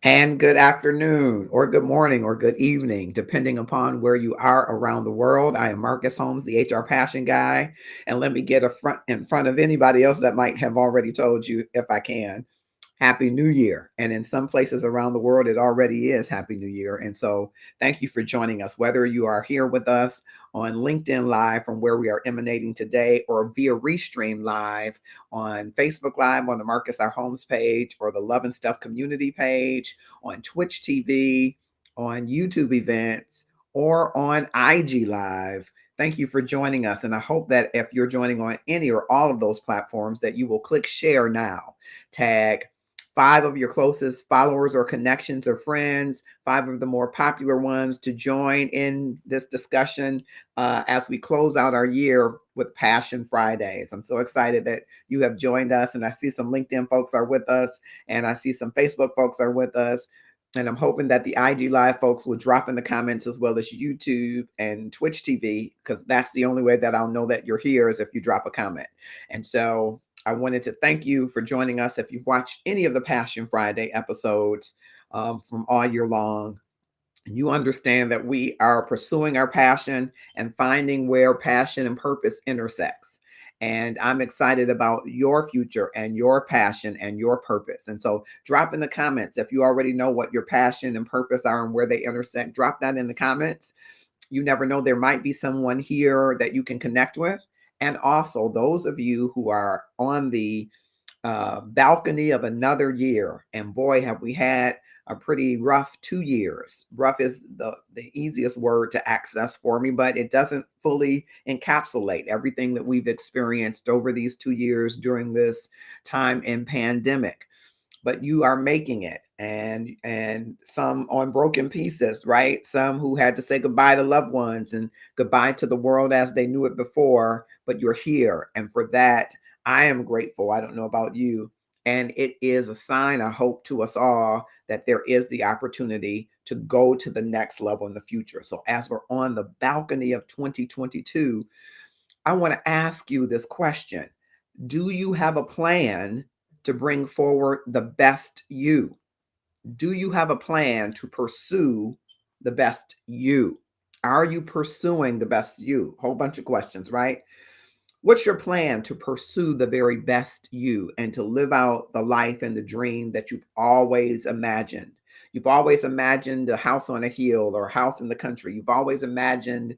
And good afternoon, or good morning, or good evening, depending upon where you are around the world. I am Marcus Holmes, the HR Passion Guy. And let me get in front of anybody else that might have already told you, if I can. Happy New Year. And in some places around the world, it already is Happy New Year. And so thank you for joining us, whether you are here with us on LinkedIn Live from where we are emanating today, or via Restream Live on Facebook Live on the Marcus R. Holmes page, or the Love and Stuff community page, on Twitch TV, on YouTube events, or on IG Live. Thank you for joining us. And I hope that if you're joining on any or all of those platforms, that you will click share now. Tag 5 of your closest followers or connections or friends, 5 of the more popular ones, to join in this discussion as we close out our year with Passion Fridays. I'm so excited that you have joined us, and I see some LinkedIn folks are with us, and I see some Facebook folks are with us. And I'm hoping that the IG Live folks will drop in the comments, as well as YouTube and Twitch TV, because that's the only way that I'll know that you're here, is if you drop a comment. And so I wanted to thank you for joining us. If you've watched any of the Passion Friday episodes from all year long, you understand that we are pursuing our passion and finding where passion and purpose intersects. And I'm excited about your future and your passion and your purpose. And so drop in the comments if you already know what your passion and purpose are and where they intersect. Drop that in the comments. You never know, there might be someone here that you can connect with. And also, those of you who are on the balcony of another year, and boy, have we had a pretty rough 2 years. Rough is the easiest word to access for me, but it doesn't fully encapsulate everything that we've experienced over these 2 years during this time in pandemic. But you are making it, and some on broken pieces, right? Some who had to say goodbye to loved ones and goodbye to the world as they knew it before, but you're here, and for that I am grateful. I don't know about you. And it is a sign, I hope, to us all that there is the opportunity to go to the next level in the future. So as we're on the balcony of 2022, I want to ask you this question: do you have a plan to bring forward the best you? Do you have a plan to pursue the best you? Are you pursuing the best you? Whole bunch of questions, right? What's your plan to pursue the very best you and to live out the life and the dream that you've always imagined? You've always imagined a house on a hill or a house in the country. You've always imagined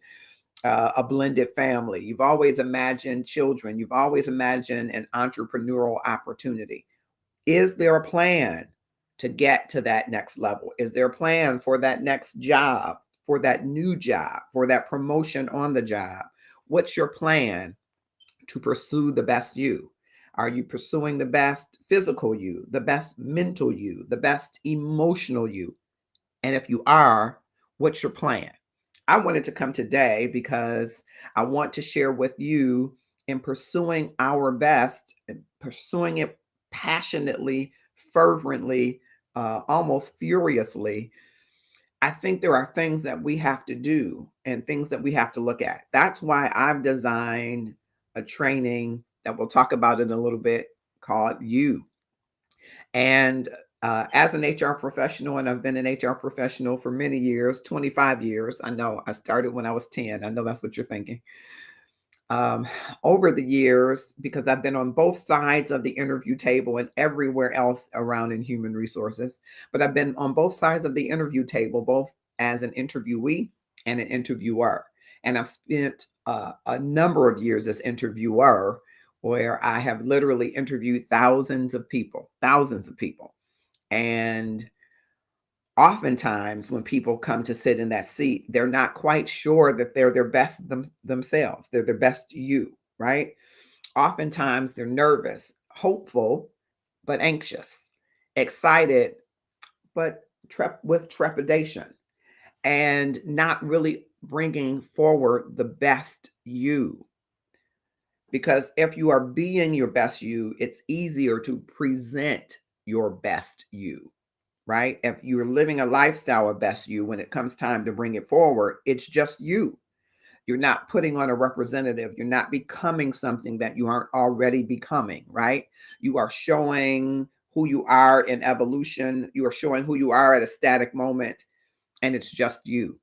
a blended family. You've always imagined children. You've always imagined an entrepreneurial opportunity. Is there a plan to get to that next level? Is there a plan for that next job, for that new job, for that promotion on the job? What's your plan to pursue the best you? Are you pursuing the best physical you, the best mental you, the best emotional you? And if you are, what's your plan? I wanted to come today because I want to share with you, in pursuing our best and pursuing it passionately, fervently, almost furiously. I think there are things that we have to do and things that we have to look at. That's why I've designed a training that we'll talk about in a little bit, called You. And as an HR professional, and I've been an HR professional for many years, 25 years. I know I started when I was 10. I know that's what you're thinking. Um, Over the years, because I've been on both sides of the interview table and everywhere else around in human resources, but I've been on both sides of the interview table, both as an interviewee and an interviewer. And I've spent a number of years as interviewer, where I have literally interviewed thousands of people, thousands of people. And oftentimes when people come to sit in that seat, they're not quite sure that they're their best themselves. They're their best you, right? Oftentimes they're nervous, hopeful, but anxious, excited, but with trepidation, and not really bringing forward the best you. Because if you are being your best you, it's easier to present your best you, right? If you're living a lifestyle of best you, when it comes time to bring it forward, it's just you. You're not putting on a representative. You're not becoming something that you aren't already becoming, right? You are showing who you are in evolution. You are showing who you are at a static moment, and it's just you.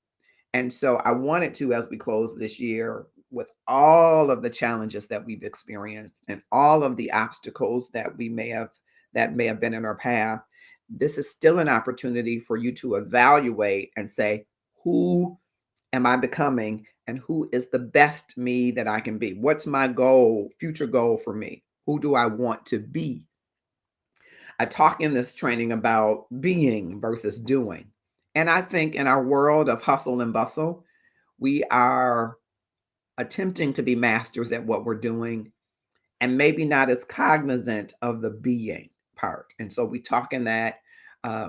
And so I wanted to, as we close this year, with all of the challenges that we've experienced and all of the obstacles that may have been in our path, this is still an opportunity for you to evaluate and say, who am I becoming and who is the best me that I can be? What's my goal, future goal for me? Who do I want to be? I talk in this training about being versus doing. And I think in our world of hustle and bustle, we are attempting to be masters at what we're doing and maybe not as cognizant of the being part. And so we talk in that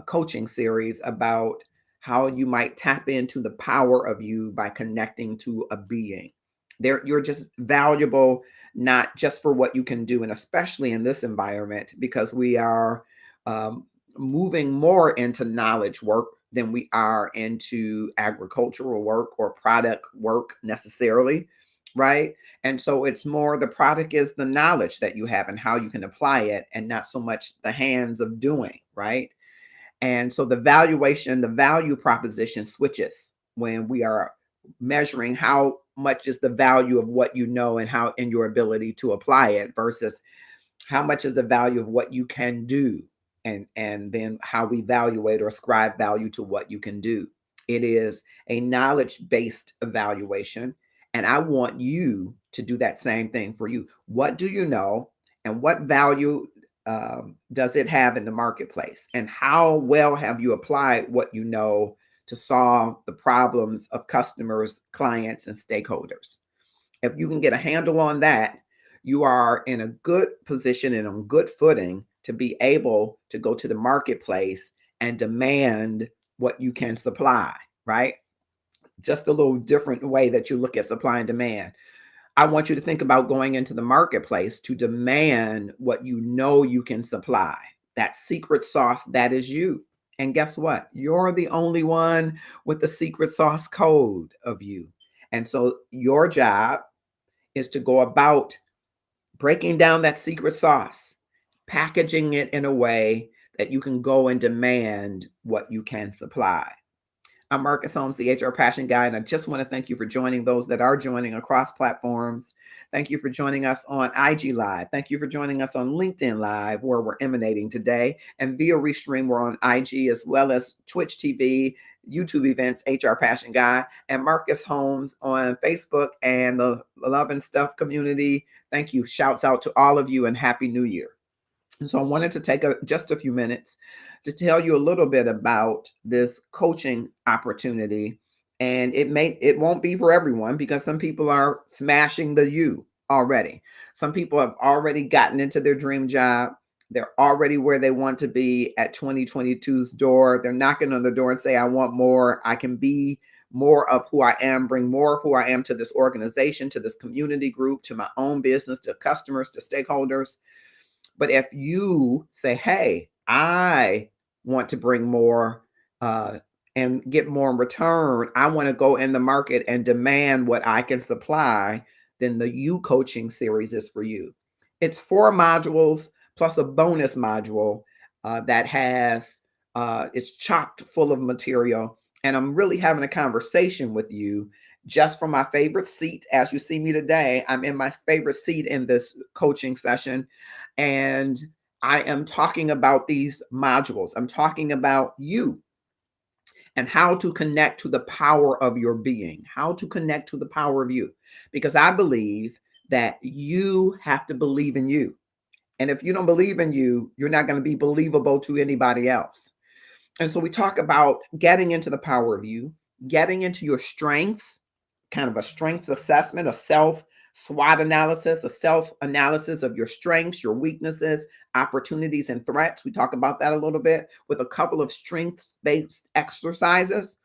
coaching series about how you might tap into the power of you by connecting to a being. There, you're just valuable, not just for what you can do, and especially in this environment, because we are um, moving more into knowledge work than we are into agricultural work or product work necessarily, right? And so it's more the product is the knowledge that you have and how you can apply it, and not so much the hands of doing, right? And so the valuation, the value proposition switches when we are measuring how much is the value of what you know and how in your ability to apply it versus how much is the value of what you can do, and then how we evaluate or ascribe value to what you can do. It is a knowledge based evaluation, and I want you to do that same thing for you. What do you know, and what value does it have in the marketplace, and how well have you applied what you know to solve the problems of customers, clients, and stakeholders? If you can get a handle on that, you are in a good position and on good footing to be able to go to the marketplace and demand what you can supply, right? Just a little different way that you look at supply and demand. I want you to think about going into the marketplace to demand what you know you can supply. That secret sauce, that is you. And guess what? You're the only one with the secret sauce code of you. And so your job is to go about breaking down that secret sauce, packaging it in a way that you can go and demand what you can supply. I'm Marcus Holmes, the HR Passion Guy, and I just want to thank you for joining those that are joining across platforms. Thank you for joining us on IG Live. Thank you for joining us on LinkedIn Live, where we're emanating today. And via Restream, we're on IG as well as Twitch TV, YouTube events, HR Passion Guy, and Marcus Holmes on Facebook and the Love and Stuff community. Thank you. Shouts out to all of you and Happy New Year. And so I wanted to take just a few minutes to tell you a little bit about this coaching opportunity. And it won't be for everyone, because some people are smashing the U already. Some people have already gotten into their dream job. They're already where they want to be at 2022's door. They're knocking on the door and say, I want more. I can be more of who I am, bring more of who I am to this organization, to this community group, to my own business, to customers, to stakeholders. But if you say, hey, I want to bring more and get more in return, I want to go in the market and demand what I can supply, then the You Coaching series is for you. It's 4 modules plus a bonus module that it's chocked full of material. And I'm really having a conversation with you just from my favorite seat. As you see me today, I'm in my favorite seat in this coaching session. And I am talking about these modules. I'm talking about you and how to connect to the power of your being, how to connect to the power of you. Because I believe that you have to believe in you. And if you don't believe in you, you're not going to be believable to anybody else. And so we talk about getting into the power of you, getting into your strengths, kind of a strengths assessment, a self SWOT analysis, a self analysis of your strengths, your weaknesses, opportunities, and threats. We talk about that a little bit with a couple of strengths based exercises.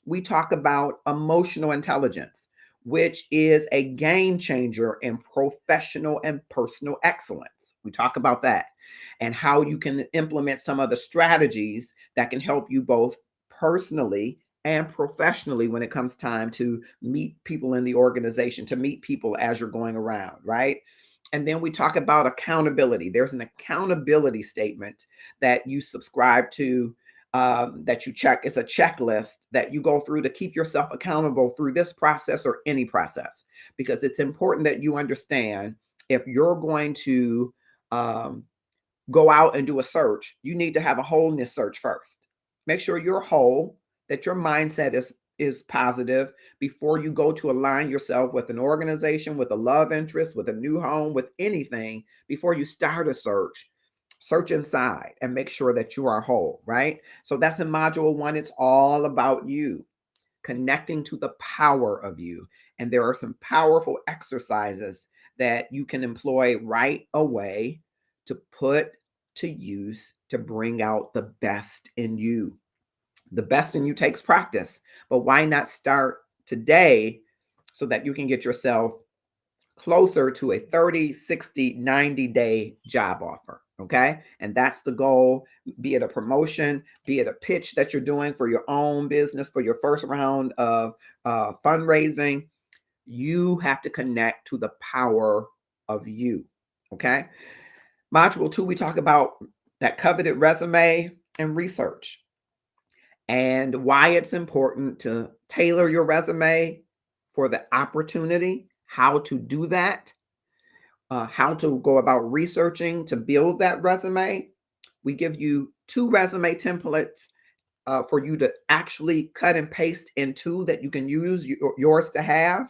We talk about emotional intelligence, which is a game changer in professional and personal excellence. We talk about that and how you can implement some of the strategies that can help you both personally and professionally when it comes time to meet people in the organization, to meet people as you're going around, right? And then we talk about accountability. There's an accountability statement that you subscribe to, that you check. It's a checklist that you go through to keep yourself accountable through this process or any process, because it's important that you understand if you're going to um, go out and do a search, you need to have a wholeness search first. Make sure you're whole, that your mindset is positive before you go to align yourself with an organization, with a love interest, with a new home, with anything. Before you start a search, search inside and make sure that you are whole, right? So that's in module 1. It's all about you, connecting to the power of you. And there are some powerful exercises that you can employ right away to put to use to bring out the best in you. The best in you takes practice, but why not start today so that you can get yourself closer to a 30, 60, 90-day job offer? Okay. And that's the goal, be it a promotion, be it a pitch that you're doing for your own business, for your first round of fundraising. You have to connect to the power of you. Okay. Module 2, we talk about that coveted resume and research, and why it's important to tailor your resume for the opportunity, how to do that, how to go about researching to build that resume. We give you 2 resume templates for you to actually cut and paste into that you can use yours to have.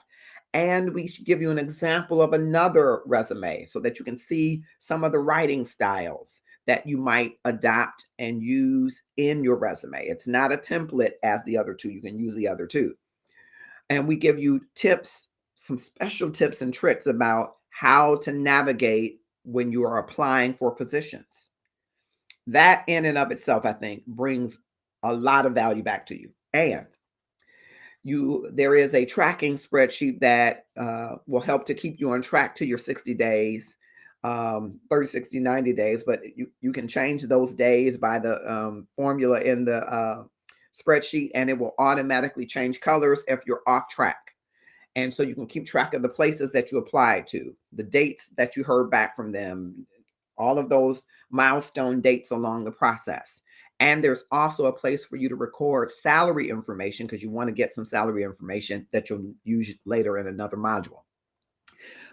And we should give you an example of another resume so that you can see some of the writing styles that you might adopt and use in your resume. It's not a template as the other two. You can use the other two. And we give you tips, some special tips and tricks about how to navigate when you are applying for positions. That in and of itself, I think, brings a lot of value back to you. And there is a tracking spreadsheet that will help to keep you on track to your 60 days, 30, 60, 90 days, but you can change those days by the formula in the spreadsheet, and it will automatically change colors if you're off track. And so you can keep track of the places that you applied to, the dates that you heard back from them, all of those milestone dates along the process. And there's also a place for you to record salary information, because you want to get some salary information that you'll use later in another module.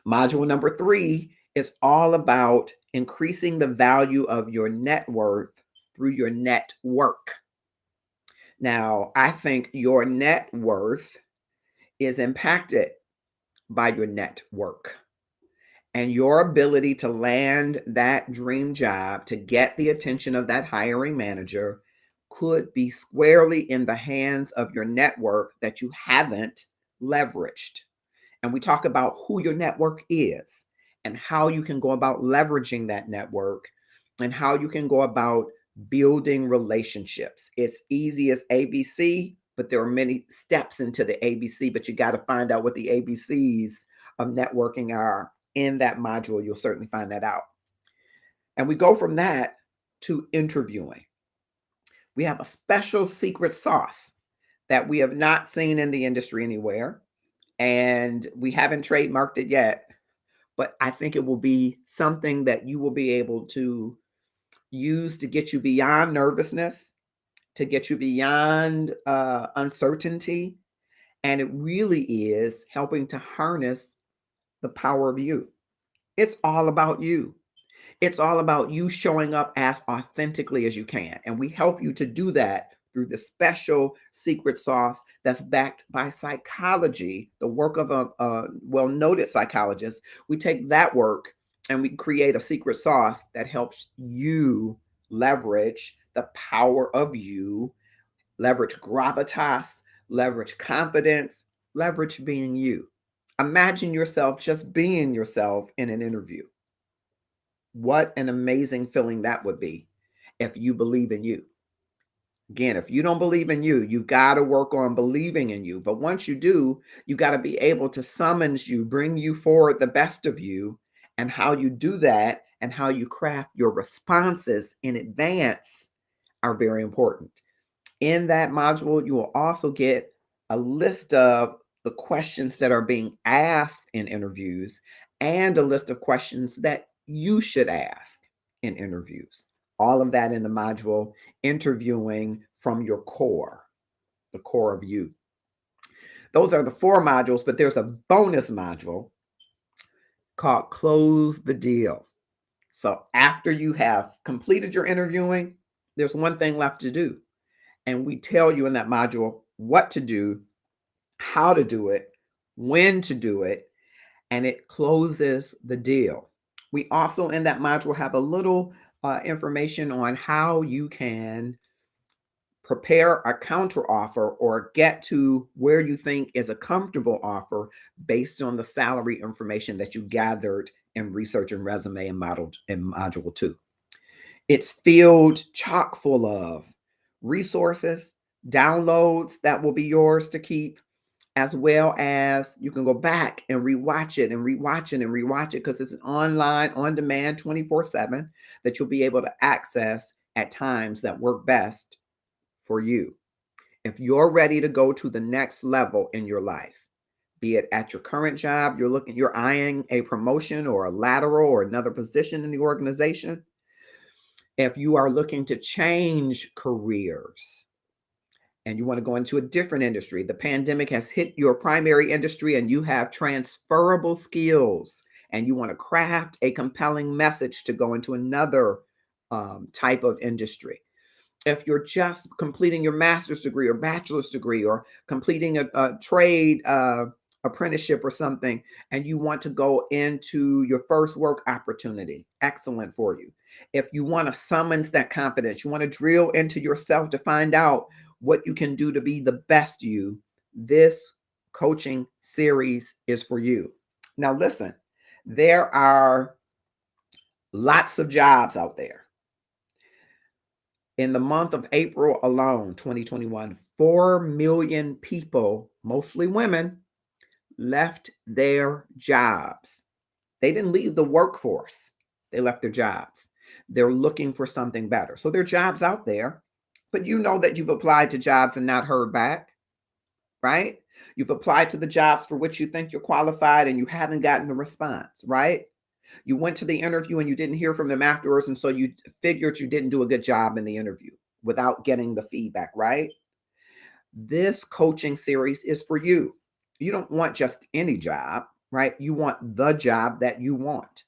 Module number 3 is all about increasing the value of your net worth through your network. Now, I think your net worth is impacted by your network. And your ability to land that dream job, to get the attention of that hiring manager, could be squarely in the hands of your network that you haven't leveraged. And we talk about who your network is and how you can go about leveraging that network and how you can go about building relationships. It's easy as ABC, but there are many steps into the ABC, but you got to find out what the ABCs of networking are. In that module, you'll certainly find that out. And we go from that to interviewing. We have a special secret sauce that we have not seen in the industry anywhere, and we haven't trademarked it yet, but I think it will be something that you will be able to use to get you beyond nervousness, to get you beyond uncertainty. And it really is helping to harness the power of you. It's all about you. It's all about you showing up as authentically as you can. And we help you to do that through the special secret sauce that's backed by psychology, the work of a well-noted psychologist. We take that work and we create a secret sauce that helps you leverage the power of you, leverage gravitas, leverage confidence, leverage being you. Imagine yourself just being yourself in an interview. What an amazing feeling that would be if you believe in you. Again, if you don't believe in you, you've got to work on believing in you. But once you do, you got to be able to summons you, bring you forward the best of you. And how you do that and how you craft your responses in advance are very important. In that module, you will also get a list of the questions that are being asked in interviews and a list of questions that you should ask in interviews. All of that in the module, interviewing from your core, the core of you. Those are the 4 modules, but there's a bonus module called Close the Deal. So after you have completed your interviewing, there's one thing left to do. And we tell you in that module what to do, how to do it, when to do it, and it closes the deal. We also in that module have a little information on how you can prepare a counter offer or get to where you think is a comfortable offer based on the salary information that you gathered in research and resume and modeled in module 2. It's filled chock full of resources, downloads that will be yours to keep, as well as you can go back and rewatch it and rewatch it and rewatch it because it's an online, on demand, 24/7 that you'll be able to access at times that work best for you. If you're ready to go to the next level in your life, be it at your current job, you're eyeing a promotion or a lateral or another position in the organization. If you are looking to change careers and you want to go into a different industry, the pandemic has hit your primary industry and you have transferable skills and you want to craft a compelling message to go into another type of industry. If you're just completing your master's degree or bachelor's degree or completing a trade apprenticeship or something, and you want to go into your first work opportunity, excellent for you. If you want to summons that confidence, you want to drill into yourself to find out what you can do to be the best you, this coaching series is for you. Now, listen, there are lots of jobs out there. In the month of April alone, 2021, 4 million people, mostly women, left their jobs. They didn't leave the workforce, they left their jobs. They're looking for something better. So there are jobs out there, but you know that you've applied to jobs and not heard back, right? You've applied to the jobs for which you think you're qualified and you haven't gotten a response, right? You went to the interview and you didn't hear from them afterwards. And so you figured you didn't do a good job in the interview without getting the feedback, right? This coaching series is for you. You don't want just any job, right? You want the job that you want.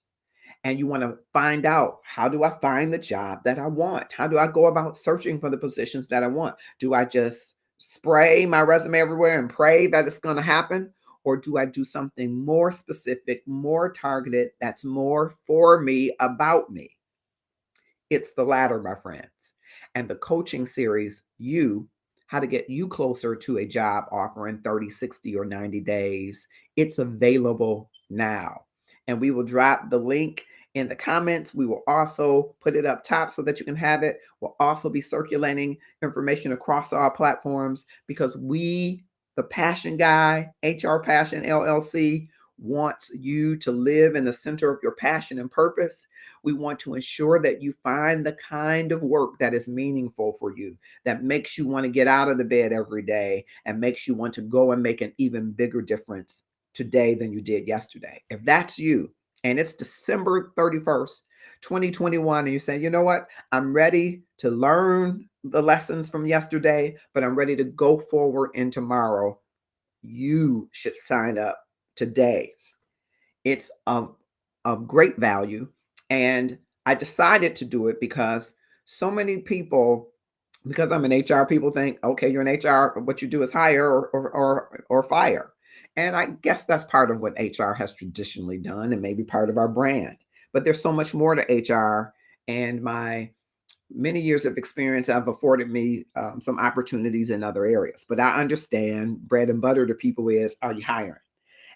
And you want to find out, how do I find the job that I want? How do I go about searching for the positions that I want? Do I just spray my resume everywhere and pray that it's going to happen? Or do I do something more specific, more targeted, that's more for me, about me? It's the latter, my friends. And the coaching series, how to get you closer to a job offer in 30, 60, or 90 days, it's available now. And we will drop the link in the comments. We will also put it up top so that you can have it. We'll also be circulating information across our platforms because we, the Passion Guy, HR Passion LLC, wants you to live in the center of your passion and purpose. We want to ensure that you find the kind of work that is meaningful for you, that makes you want to get out of the bed every day and makes you want to go and make an even bigger difference today than you did yesterday. If that's you, and it's December 31st, 2021, and you say, you know what, I'm ready to learn the lessons from yesterday, but I'm ready to go forward in tomorrow, you should sign up today. It's of great value. And I decided to do it because so many people, because I'm an HR, people think, okay, you're an HR, what you do is hire or fire. And I guess that's part of what HR has traditionally done and maybe part of our brand. But there's so much more to HR. And my many years of experience have afforded me some opportunities in other areas. But I understand bread and butter to people is, are you hiring?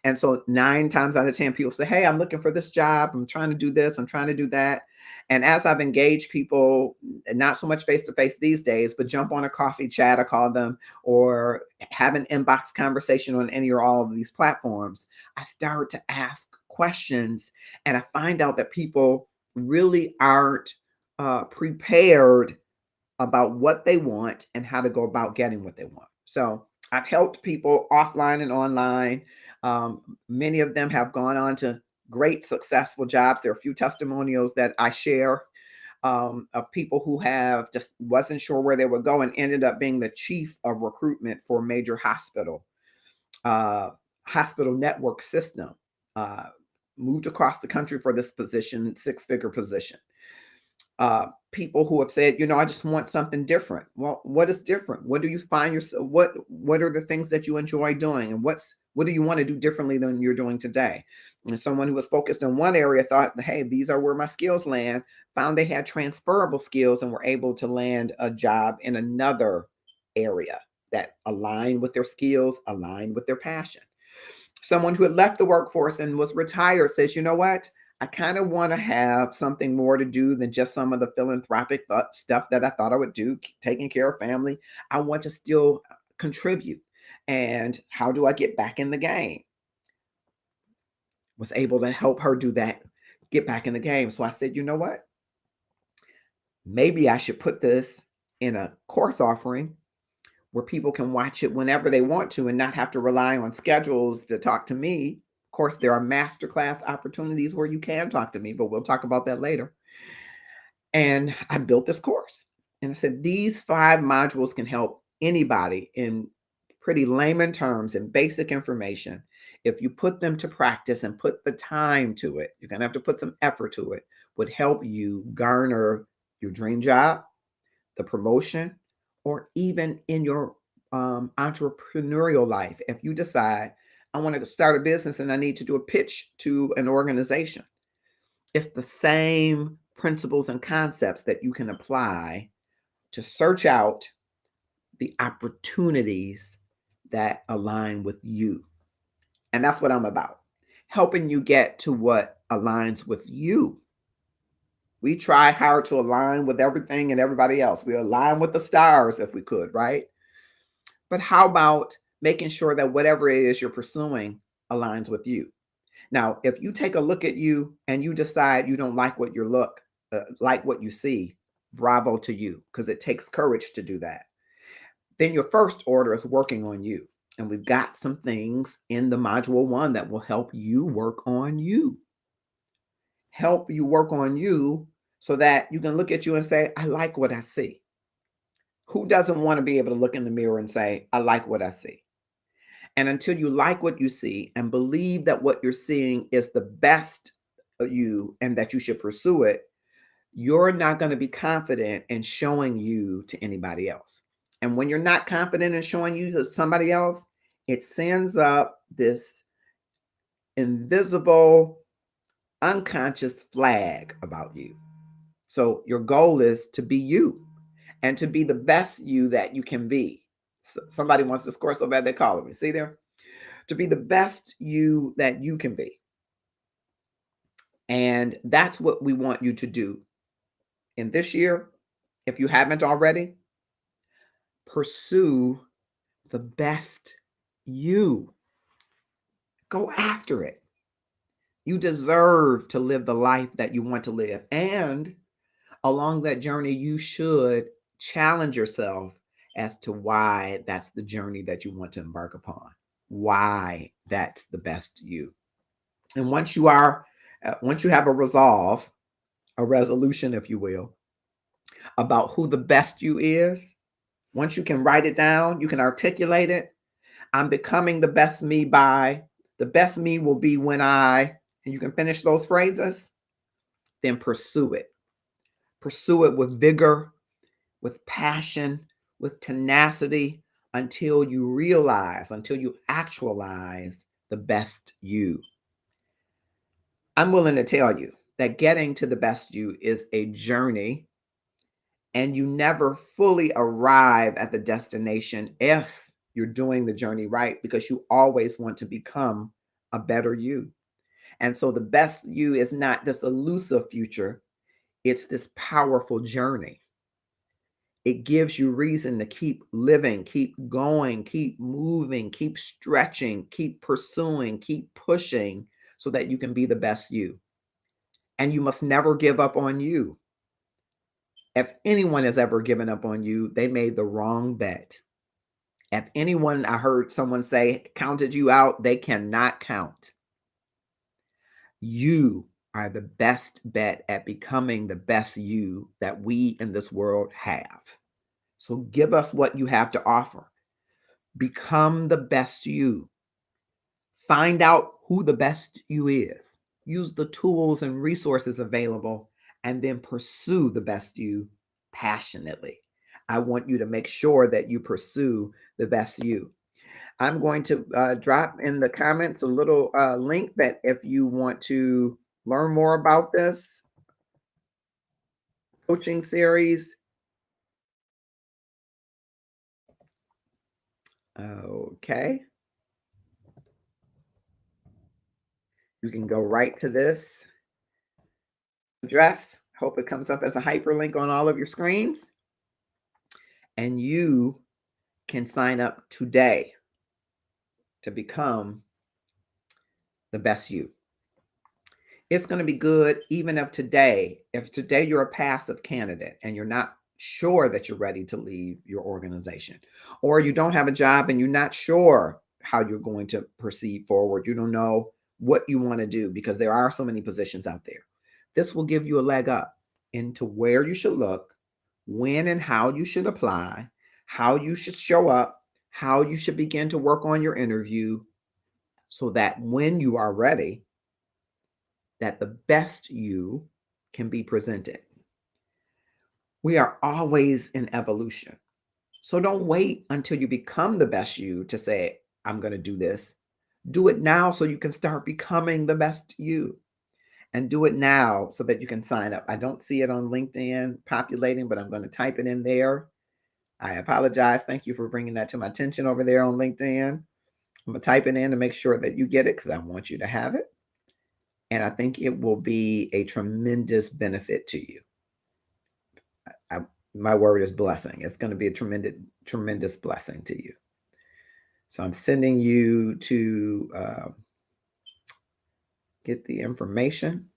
And so 9 times out of 10, people say, hey, I'm looking for this job. I'm trying to do this. I'm trying to do that. And as I've engaged people, not so much face to face these days, but jump on a coffee chat, I call them, or have an inbox conversation on any or all of these platforms, I start to ask questions and I find out that people really aren't prepared about what they want and how to go about getting what they want. So I've helped people offline and online. Many of them have gone on to great successful jobs. There are a few testimonials that I share of people who have just wasn't sure where they would go and ended up being the chief of recruitment for a major uh, hospital network system. Uh, Moved across the country for this position, six-figure position. People who have said, I just want something different. Well, what is different? What do you find yourself? What are the things that you enjoy doing, and what do you want to do differently than you're doing today? And someone who was focused in one area thought, hey, these are where my skills land. Found they had transferable skills and were able to land a job in another area that aligned with their skills, aligned with their passion. Someone who had left the workforce and was retired says, you know what? I kind of want to have something more to do than just some of the philanthropic stuff that I thought I would do, taking care of family. I want to still contribute. And how do I get back in the game? Was able to help her do that, get back in the game. So I said, you know what? Maybe I should put this in a course offering where people can watch it whenever they want to and not have to rely on schedules to talk to me. Of course, there are masterclass opportunities where you can talk to me, but we'll talk about that later. And I built this course. And I said, these 5 modules can help anybody in pretty layman terms and basic information. If you put them to practice and put the time to it, you're going to have to put some effort to it, would help you garner your dream job, the promotion, or even in your entrepreneurial life. If you decide, I want to start a business and I need to do a pitch to an organization, it's the same principles and concepts that you can apply to search out the opportunities that align with you. And that's what I'm about, helping you get to what aligns with you. We try hard to align with everything and everybody else. We align with the stars if we could, right? But how about making sure that whatever it is you're pursuing aligns with you? Now, if you take a look at you and you decide you don't like like what you see, bravo to you, because it takes courage to do that. Then your first order is working on you. And we've got some things in the module 1 that will help you work on you. Help you work on you so that you can look at you and say, I like what I see. Who doesn't want to be able to look in the mirror and say, I like what I see? And until you like what you see and believe that what you're seeing is the best of you and that you should pursue it, you're not going to be confident in showing you to anybody else. And when you're not confident in showing you to somebody else, it sends up this invisible, unconscious flag about you. So your goal is to be you and to be the best you that you can be. So somebody wants to score so bad they're calling me. See there? To be the best you that you can be. And that's what we want you to do in this year. If you haven't already, pursue the best you. Go after it. You deserve to live the life that you want to live. And along that journey, you should challenge yourself as to why that's the journey that you want to embark upon, why that's the best you. And once you have a resolution, if you will, about who the best you is, once you can write it down, you can articulate it. I'm becoming the best me by, the best me will be when and you can finish those phrases, then pursue it. Pursue it with vigor, with passion, with tenacity until you actualize the best you. I'm willing to tell you that getting to the best you is a journey, and you never fully arrive at the destination if you're doing the journey right, because you always want to become a better you. And so the best you is not this elusive future, it's this powerful journey. It gives you reason to keep living, keep going, keep moving, keep stretching, keep pursuing, keep pushing so that you can be the best you. And you must never give up on you. If anyone has ever given up on you, they made the wrong bet. If anyone, I heard someone say, counted you out, they cannot count. You are the best bet at becoming the best you that we in this world have. So give us what you have to offer. Become the best you. Find out who the best you is. Use the tools and resources available, and then pursue the best you passionately. I want you to make sure that you pursue the best you. I'm going to drop in the comments a little link that if you want to learn more about this coaching series. Okay. You can go right to this address. Hope it comes up as a hyperlink on all of your screens. And you can sign up today to become the best you. It's going to be good even if today you're a passive candidate and you're not sure that you're ready to leave your organization, or you don't have a job and you're not sure how you're going to proceed forward. You don't know what you want to do because there are so many positions out there. This will give you a leg up into where you should look, when and how you should apply, how you should show up, how you should begin to work on your interview so that when you are ready, that the best you can be presented. We are always in evolution. So don't wait until you become the best you to say, I'm going to do this. Do it now so you can start becoming the best you. And do it now so that you can sign up. I don't see it on LinkedIn populating, but I'm going to type it in there. I apologize. Thank you for bringing that to my attention over there on LinkedIn. I'm going to type it in to make sure that you get it because I want you to have it. And I think it will be a tremendous benefit to you. My word is blessing. It's going to be a tremendous blessing to you. So I'm sending you to get the information.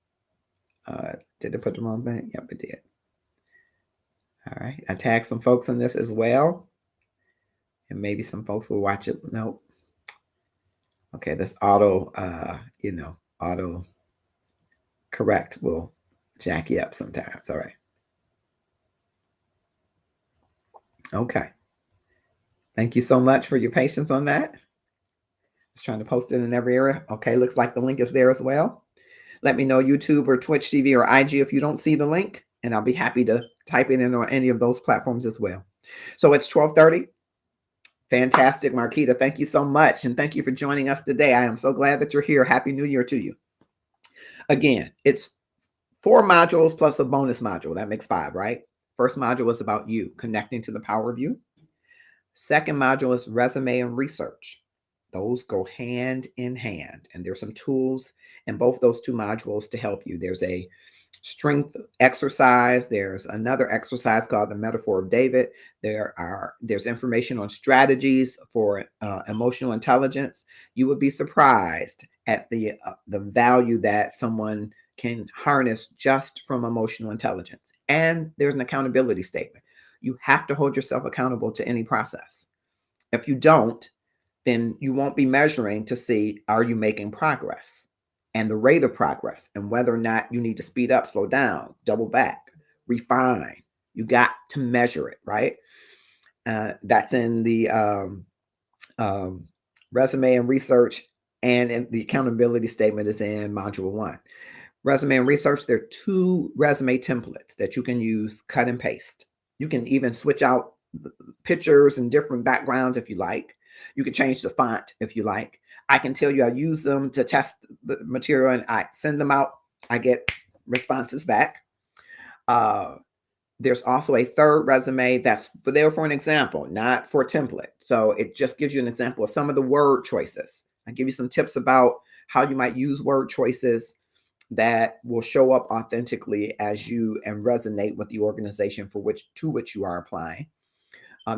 Did it put the wrong thing? Yep, it did. All right. I tagged some folks in this as well. And maybe some folks will watch it. Nope. Okay, this auto correct will jack you up sometimes. All right. Okay. Thank you so much for your patience on that. I was trying to post it in every area. Okay, looks like the link is there as well. Let me know YouTube or Twitch TV or IG if you don't see the link, and I'll be happy to type it in on any of those platforms as well. So it's 12:30. Fantastic, Marquita. Thank you so much, and thank you for joining us today. I am so glad that you're here. Happy New Year to you. Again, it's 4 modules plus a bonus module. That makes 5, right? First module is about you, connecting to the power of you. Second module is resume and research. Those go hand in hand. And there's some tools in both those 2 modules to help you. There's a strength exercise. There's another exercise called the metaphor of David. There's information on strategies for emotional intelligence. You would be surprised at the value that someone can harness just from emotional intelligence. And there's an accountability statement. You have to hold yourself accountable to any process. If you don't, then you won't be measuring to see, are you making progress and the rate of progress and whether or not you need to speed up, slow down, double back, refine. You got to measure it, right? That's in the resume and research, and in the accountability statement is in module 1. Resume and research, there are 2 resume templates that you can use, cut and paste. You can even switch out the pictures and different backgrounds if you like. You can change the font if you like. I can tell you I use them to test the material and I send them out. I get responses back. There's also a third resume that's there for an example, not for a template. So it just gives you an example of some of the word choices. I give you some tips about how you might use word choices that will show up authentically as you and resonate with the organization to which you are applying.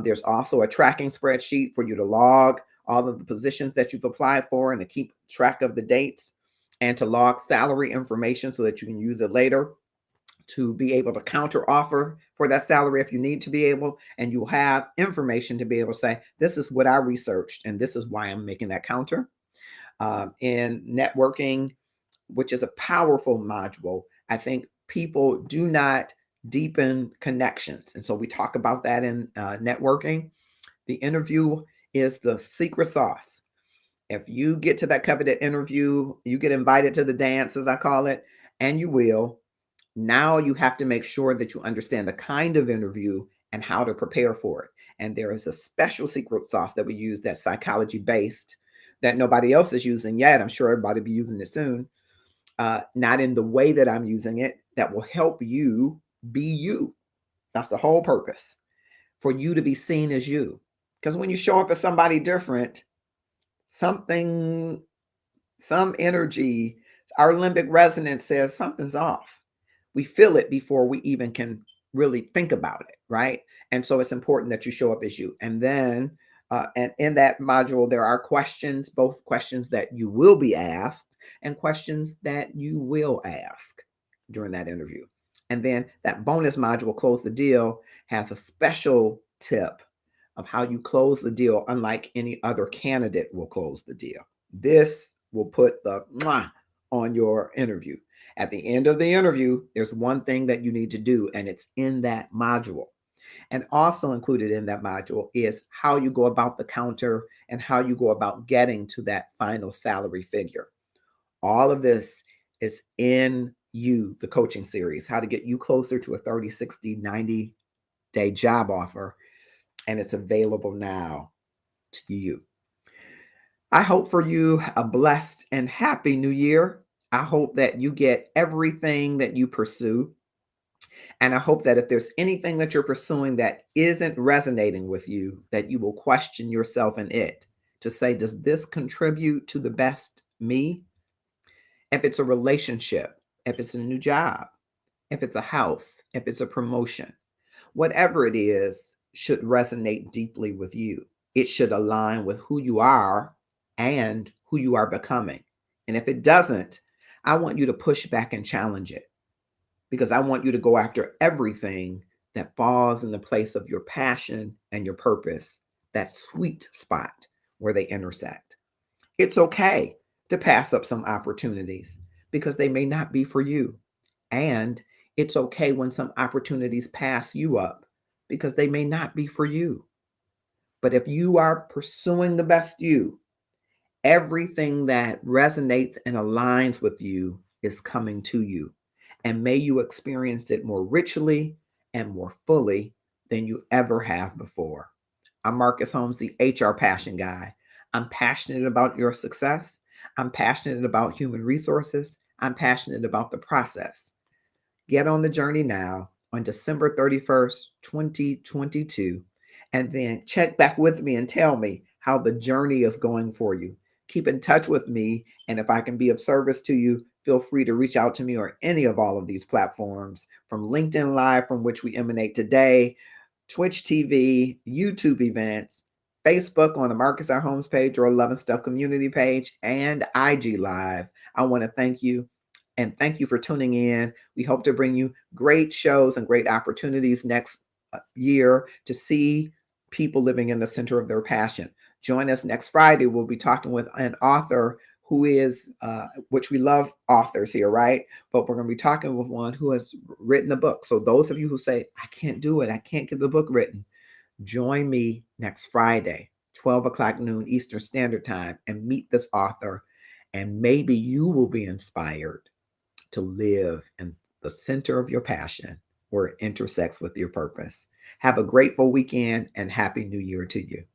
There's also a tracking spreadsheet for you to log all of the positions that you've applied for and to keep track of the dates and to log salary information so that you can use it later to be able to counter offer for that salary if you need to be able, and you'll have information to be able to say, this is what I researched and this is why I'm making that counter. In networking, which is a powerful module. I think people do not deepen connections. And so we talk about that in networking. The interview is the secret sauce. If you get to that coveted interview, you get invited to the dance, as I call it, and you will. Now you have to make sure that you understand the kind of interview and how to prepare for it. And there is a special secret sauce that we use that's psychology based that nobody else is using yet. I'm sure everybody will be using it soon. Not in the way that I'm using it, that will help you be you. That's the whole purpose, for you to be seen as you. Because when you show up as somebody different, something, some energy, our limbic resonance says something's off. We feel it before we even can really think about it, right? And so it's important that you show up as you. And then, and in that module, there are questions, both questions that you will be asked and questions that you will ask during that interview. And then that bonus module, Close the Deal, has a special tip of how you close the deal, unlike any other candidate will close the deal. This will put the mwah on your interview. At the end of the interview, there's one thing that you need to do, and it's in that module. And also included in that module is how you go about the counter and how you go about getting to that final salary figure. All of this is in you, the coaching series, how to get you closer to a 30, 60, 90-day job offer. And it's available now to you. I hope for you a blessed and happy new year. I hope that you get everything that you pursue. And I hope that if there's anything that you're pursuing that isn't resonating with you, that you will question yourself in it to say, does this contribute to the best me? If it's a relationship, if it's a new job, if it's a house, if it's a promotion, whatever it is should resonate deeply with you. It should align with who you are and who you are becoming. And if it doesn't, I want you to push back and challenge it, because I want you to go after everything that falls in the place of your passion and your purpose, that sweet spot where they intersect. It's okay to pass up some opportunities because they may not be for you. And it's okay when some opportunities pass you up because they may not be for you. But if you are pursuing the best you, everything that resonates and aligns with you is coming to you. And may you experience it more richly and more fully than you ever have before. I'm Marcus Holmes, the HR Passion Guy. I'm passionate about your success. I'm passionate about human resources. I'm passionate about the process. Get on the journey now on December 31st, 2022, and then check back with me and tell me how the journey is going for you. Keep in touch with me, and if I can be of service to you, feel free to reach out to me or any of all of these platforms, from LinkedIn Live, from which we emanate today, Twitch TV, YouTube events, Facebook on the Marcus R. Holmes page or 11 Stuff community page, and IG Live. I want to thank you, and thank you for tuning in. We hope to bring you great shows and great opportunities next year to see people living in the center of their passion. Join us next Friday. We'll be talking with an author who is, which we love authors here, right? But we're going to be talking with one who has written a book. So those of you who say, I can't do it, I can't get the book written, join me next Friday, 12 o'clock noon Eastern Standard Time, and meet this author. And maybe you will be inspired to live in the center of your passion where it intersects with your purpose. Have a grateful weekend and Happy New Year to you.